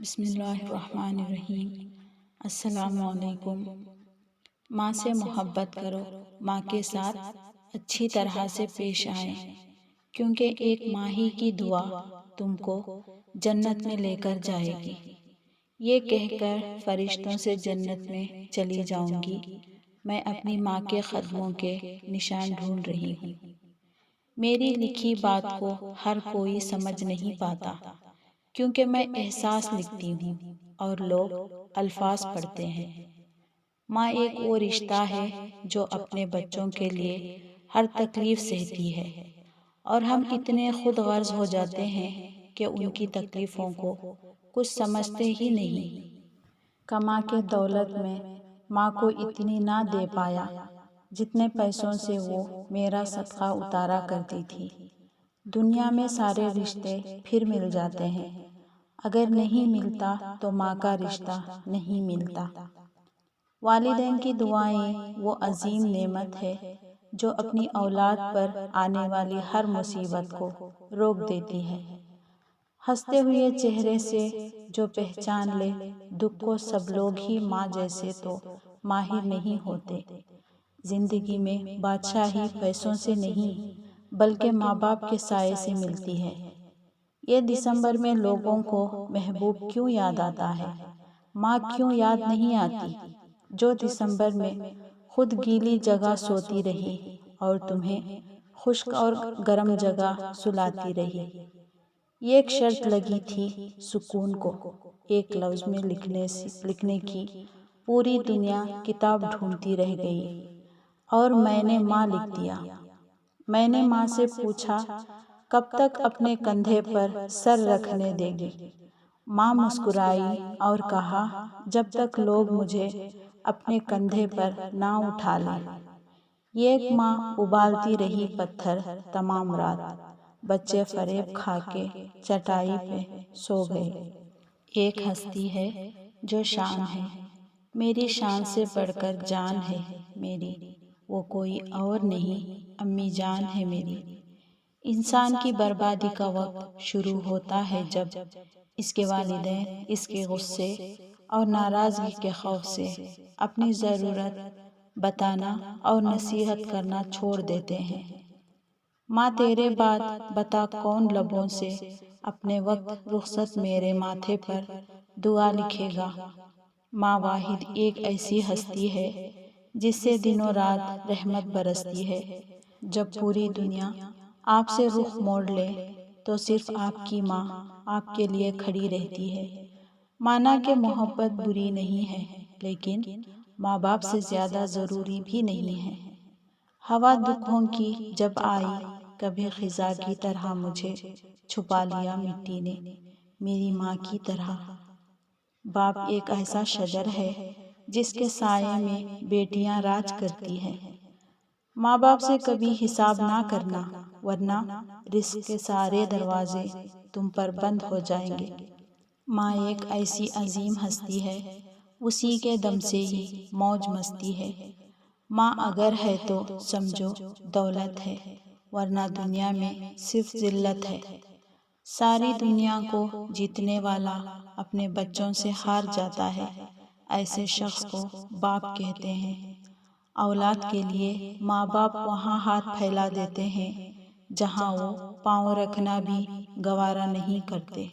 بسم اللہ الرحمن الرحیم۔ السلام علیکم۔ ماں سے محبت کرو، ماں کے ساتھ اچھی طرح سے پیش آئیں، کیونکہ ایک ماں ہی کی دعا تم کو جنت میں لے کر جائے گی۔ یہ کہہ کر فرشتوں سے جنت میں چلی جاؤں گی، میں اپنی ماں کے قدموں کے نشان ڈھونڈ رہی ہوں۔ میری لکھی بات کو ہر کوئی سمجھ نہیں پاتا، کیونکہ میں احساس لکھتی ہوں اور لوگ الفاظ پڑھتے ہیں۔ ماں ایک وہ رشتہ ہے جو اپنے بچوں کے لیے ہر تکلیف سہتی ہے، اور ہم اتنے خود غرض ہو جاتے ہیں کہ ان کی تکلیفوں کو کچھ سمجھتے ہی نہیں۔ کما کے دولت میں ماں کو اتنی نہ دے پایا جتنے پیسوں سے وہ میرا صدقہ اتارا کرتی تھی۔ دنیا میں سارے رشتے پھر مل جاتے ہیں، اگر نہیں ملتا تو ماں کا رشتہ نہیں ملتا۔ والدین کی دعائیں وہ عظیم نعمت ہے جو اپنی اولاد پر آنے والی ہر مصیبت کو روک دیتی ہے۔ ہنستے ہوئے چہرے سے جو پہچان لے دکھ کو، سب لوگ ہی ماں جیسے تو ماہر نہیں ہوتے۔ زندگی میں بادشاہی پیسوں سے نہیں بلکہ ماں باپ کے سائے سے ملتی ہے۔ یہ دسمبر میں لوگوں کو محبوب کیوں یاد آتا ہے؟ ماں کیوں یاد نہیں آتی، جو دسمبر میں خود گیلی جگہ سوتی رہی اور تمہیں خشک اور گرم جگہ سلاتی رہی۔ ایک شرط لگی تھی سکون کو، ایک لفظ میں لکھنے کی پوری دنیا کتاب ڈھونڈتی رہ گئی، اور میں نے ماں لکھ دیا۔ میں نے ماں سے پوچھا کب تک اپنے کندھے پر سر رکھنے دے گی؟ ماں مسکرائی اور کہا جب تک لوگ مجھے اپنے کندھے پر نہ اٹھا لیں۔ ایک ماں ابالتی رہی پتھر تمام رات، بچے فریب کھا کے چٹائی پہ سو گئے۔ ایک ہستی ہے جو شان ہے، میری شان سے بڑھ کر جان ہے میری، وہ کوئی اور نہیں امی جان ہے میری۔ انسان کی بربادی کا وقت شروع ہوتا ہے جب اس کے والدین اس کے غصے اور ناراضگی کے خوف سے اپنی ضرورت بتانا اور نصیحت کرنا چھوڑ دیتے ہیں۔ ماں تیرے بعد بتا کون لبوں سے اپنے وقت رخصت میرے ماتھے پر دعا لکھے گا۔ ماں واحد ایک ایسی ہستی ہے جس سے دنوں رات رحمت برستی ہے۔ جب پوری دنیا آپ سے رخ موڑ لے تو صرف آپ کی ماں آپ کے لیے کھڑی رہتی ہے۔ مانا کہ محبت بری نہیں ہے، لیکن ماں باپ سے زیادہ ضروری بھی نہیں ہے۔ ہوا دکھوں کی جب آئی، کبھی خزاں کی طرح مجھے چھپا لیا مٹی نے میری ماں کی طرح۔ باپ ایک ایسا شجر ہے جس کے سائے میں بیٹیاں راج کرتی ہیں۔ ماں باپ سے کبھی حساب نہ کرنا، ورنہ رزق کے سارے دروازے تم پر بند ہو جائیں گے۔ ماں ایک ایسی عظیم ہستی ہے، اسی کے دم سے ہی موج مستی ہے۔ ماں اگر ہے تو سمجھو دولت ہے، ورنہ دنیا میں صرف ذلت ہے۔ ساری دنیا کو جیتنے والا اپنے بچوں سے ہار جاتا ہے، ایسے شخص کو باپ کہتے ہیں۔ اولاد کے لیے ماں باپ وہاں ہاتھ پھیلا دیتے ہیں جہاں وہ پاؤں رکھنا بھی گوارا نہیں کرتے۔